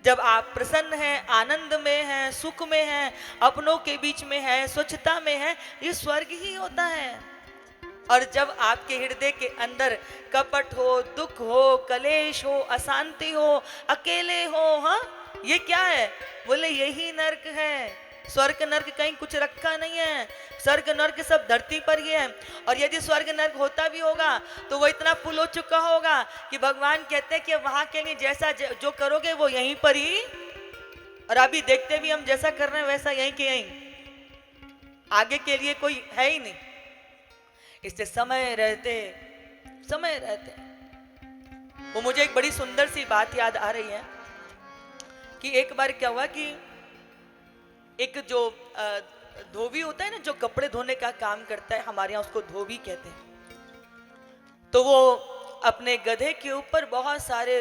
जब आप प्रसन्न हैं, आनंद में हैं, सुख में हैं, अपनों के बीच में हैं, स्वच्छता में हैं, ये स्वर्ग ही होता है। और जब आपके हृदय के अंदर कपट हो, दुख हो, कलेश हो, अशांति हो, अकेले हो, हाँ, ये क्या है? बोले यही नर्क है। स्वर्ग नर्क कहीं कुछ रखा नहीं है, स्वर्ग नर्क सब धरती पर ही है। और यदि स्वर्ग नर्क होता भी होगा तो वो इतना फुल हो चुका होगा कि भगवान कहते हैं कि वहां के लिए जैसा जो करोगे वो यहीं पर ही, और अभी देखते भी हम जैसा कर रहे हैं वैसा यहीं के यहीं, आगे के लिए कोई है ही नहीं। इससे समय रहते वो मुझे एक बड़ी सुंदर सी बात याद आ रही है कि एक बार क्या हुआ कि एक जो धोबी होता है ना, जो कपड़े धोने का काम करता है, हमारे यहाँ उसको धोबी कहते हैं। तो वो अपने गधे के ऊपर बहुत सारे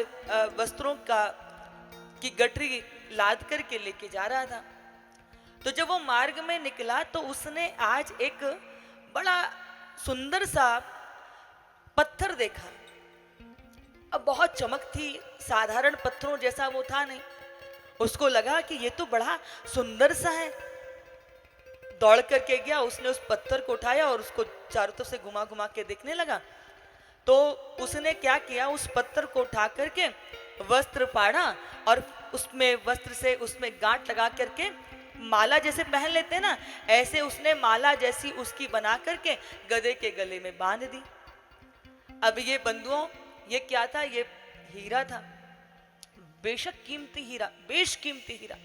वस्त्रों की गठरी लाद करके लेके जा रहा था। तो जब वो मार्ग में निकला तो उसने आज एक बड़ा सुंदर सा पत्थर देखा। अब बहुत चमक थी, साधारण पत्थरों जैसा वो था नहीं। उसको लगा कि ये तो बड़ा सुंदर सा है। दौड़ करके गया, उसने उस पत्थर को उठाया और उसको चारों तरफ से घुमा घुमा के देखने लगा। तो उसने क्या किया, उस पत्थर को उठा करके वस्त्र फाड़ा और उसमें वस्त्र से उसमें गांठ लगा करके माला जैसे पहन लेते ना, ऐसे उसने माला जैसी उसकी बना करके गधे के गले में बांध दी। अब ये बंधुओं, ये क्या था? ये हीरा था, बेशक कीमती हीरा, बेशकीमती हीरा।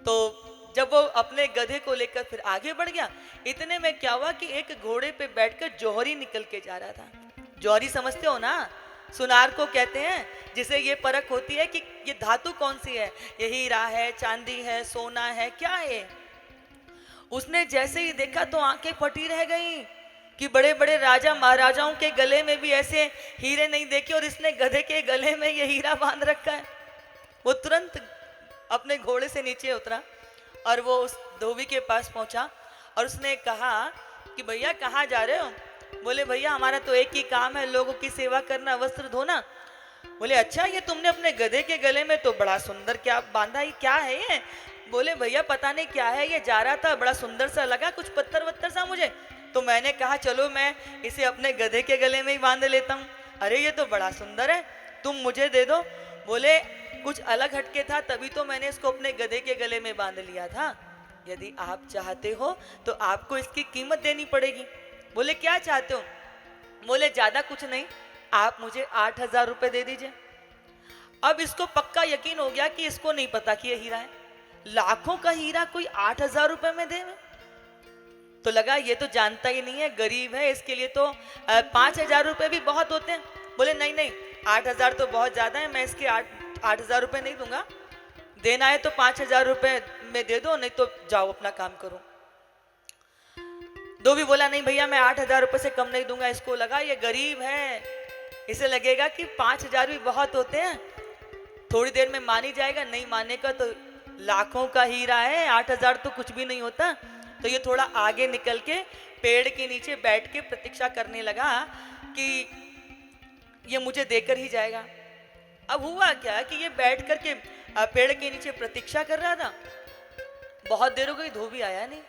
तो जब वो अपने गधे को लेकर फिर आगे बढ़ गया, इतने में क्या हुआ कि एक घोड़े पे बैठकर जौहरी निकल के जा रहा था। जौहरी समझते हो ना? सुनार को कहते हैं, जिसे ये परख होती है कि ये धातु कौन सी है, ये हीरा है, चांदी है, सोना है, क्या है। उसने जैसे ही देखा तो आंखें फटी रह गई कि बड़े बड़े राजा महाराजाओं के गले में भी ऐसे हीरे नहीं देखे और इसने गधे के गले में ये हीरा बांध रखा है। वो तुरंत अपने घोड़े से नीचे उतरा और वो उस धोबी के पास पहुंचा और उसने कहा कि भैया कहाँ जा रहे हो? बोले भैया हमारा तो एक ही काम है, लोगों की सेवा करना, वस्त्र धोना। बोले अच्छा, ये तुमने अपने गधे के गले में तो बड़ा सुंदर क्या बांधा, ये क्या है ये? बोले भैया पता नहीं क्या है, ये जा रहा था, बड़ा सुंदर सा लगा, कुछ पत्थर वत्थर सा मुझे, तो मैंने कहा चलो मैं इसे अपने गधे के गले में ही बांध लेता हूँ। अरे ये तो बड़ा सुंदर है, तुम मुझे दे दो। बोले कुछ अलग हटके था, तभी तो मैंने इसको अपने गधे के गले में बांध लिया था। यदि आप चाहते हो तो आपको इसकी कीमत देनी पड़ेगी। बोले क्या चाहते हो? बोले ज्यादा कुछ नहीं, आप मुझे 8,000 रुपए दे दीजिए। अब इसको पक्का यकीन हो गया कि इसको नहीं पता कि ये हीरा है। लाखों का हीरा कोई 8,000 रुपए में दे? तो लगा ये तो जानता ही नहीं है, गरीब है, इसके लिए तो 5,000 रुपए भी बहुत होते हैं। बोले नहीं नहीं, 8,000 तो बहुत ज्यादा है, मैं इसके 8,000 रुपए नहीं दूंगा। देना है तो 5,000 रुपए में दे दो, नहीं तो जाओ अपना काम करो। दो भी बोला नहीं भैया मैं 8,000 रुपए से कम नहीं दूंगा। इसको लगा ये गरीब है, इसे लगेगा कि 5,000 भी बहुत होते हैं, थोड़ी देर में मान ही जाएगा, नहीं मानने का तो लाखों का हीरा है, 8,000 तो कुछ भी नहीं होता। तो ये थोड़ा आगे निकल के पेड़ के नीचे बैठ के प्रतीक्षा करने लगा कि ये मुझे देकर ही जाएगा। अब हुआ क्या कि ये बैठ करके पेड़ के नीचे प्रतीक्षा कर रहा था। बहुत देर हो गई, धोबी आया नहीं।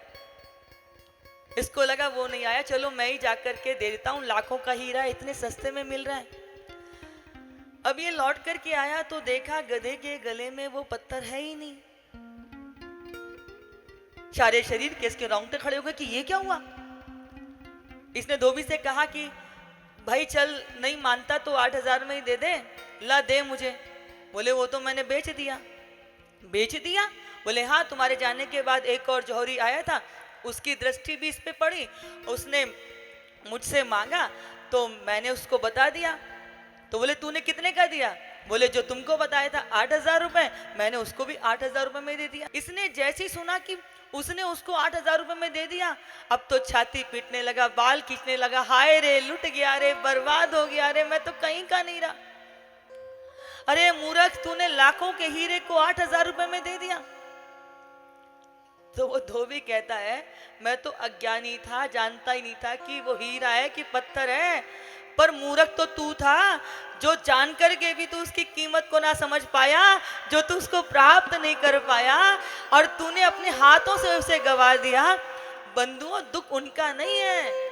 इसको लगा वो नहीं आया, चलो मैं ही जाकर के दे देता हूँ, लाखों का हीरा इतने सस्ते में मिल रहा है। अब ये लौट करके आया तो देखा गधे के गले में वो पत्थर है ही नहीं। सारे शरीर के इसके रोंगटे खड़े हो गए कि ये क्या हुआ। इसने धोबी से कहा कि भाई चल, नहीं मानता तो 8,000 में ही दे दे, ला दे मुझे। बोले वो तो मैंने बेच दिया। बेच दिया? बोले हाँ, तुम्हारे जाने के बाद एक और जौहरी आया था, उसकी दृष्टि भी इस पे पड़ी, उसने मुझसे मांगा तो मैंने उसको बता दिया। तो बोले तूने कितने का दिया? बोले जो तुमको बताया था 8,000 रुपए, मैंने उसको भी 8,000 रुपए में दे दिया। इसने जैसे ही सुना कि उसने उसको 8,000 रुपए में दे दिया, अब तो छाती पीटने लगा, बाल खींचने लगा, हाय रे लुट गया रे, बर्बाद हो गया रे, मैं तो कहीं का नहीं रहा। अरे मूर्ख, तूने लाखों के हीरे को 8,000 रुपए में दे दिया। तो वो धोबी कहता है मैं तो अज्ञानी था, जानता ही नहीं था कि वो हीरा है कि पत्थर है, पर मूर्ख तो तू था जो जान करके भी तू उसकी कीमत कीमत को ना समझ पाया, जो तू उसको प्राप्त नहीं कर पाया और तूने अपने हाथों से उसे गवा दिया। बंधुओं, दुख उनका नहीं है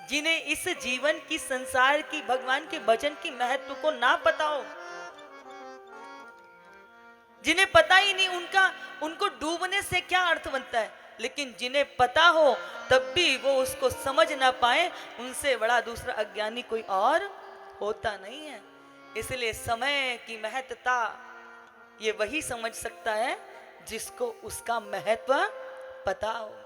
जिन्हें इस जीवन की, संसार की, भगवान के भजन की महत्व को ना पता हो, जिन्हें पता ही नहीं उनको डूबने से क्या अर्थ बनता है। लेकिन जिन्हें पता हो तब भी वो उसको समझ ना पाए, उनसे बड़ा दूसरा अज्ञानी कोई और होता नहीं है। इसलिए समय की महत्ता ये वही समझ सकता है जिसको उसका महत्व पता हो।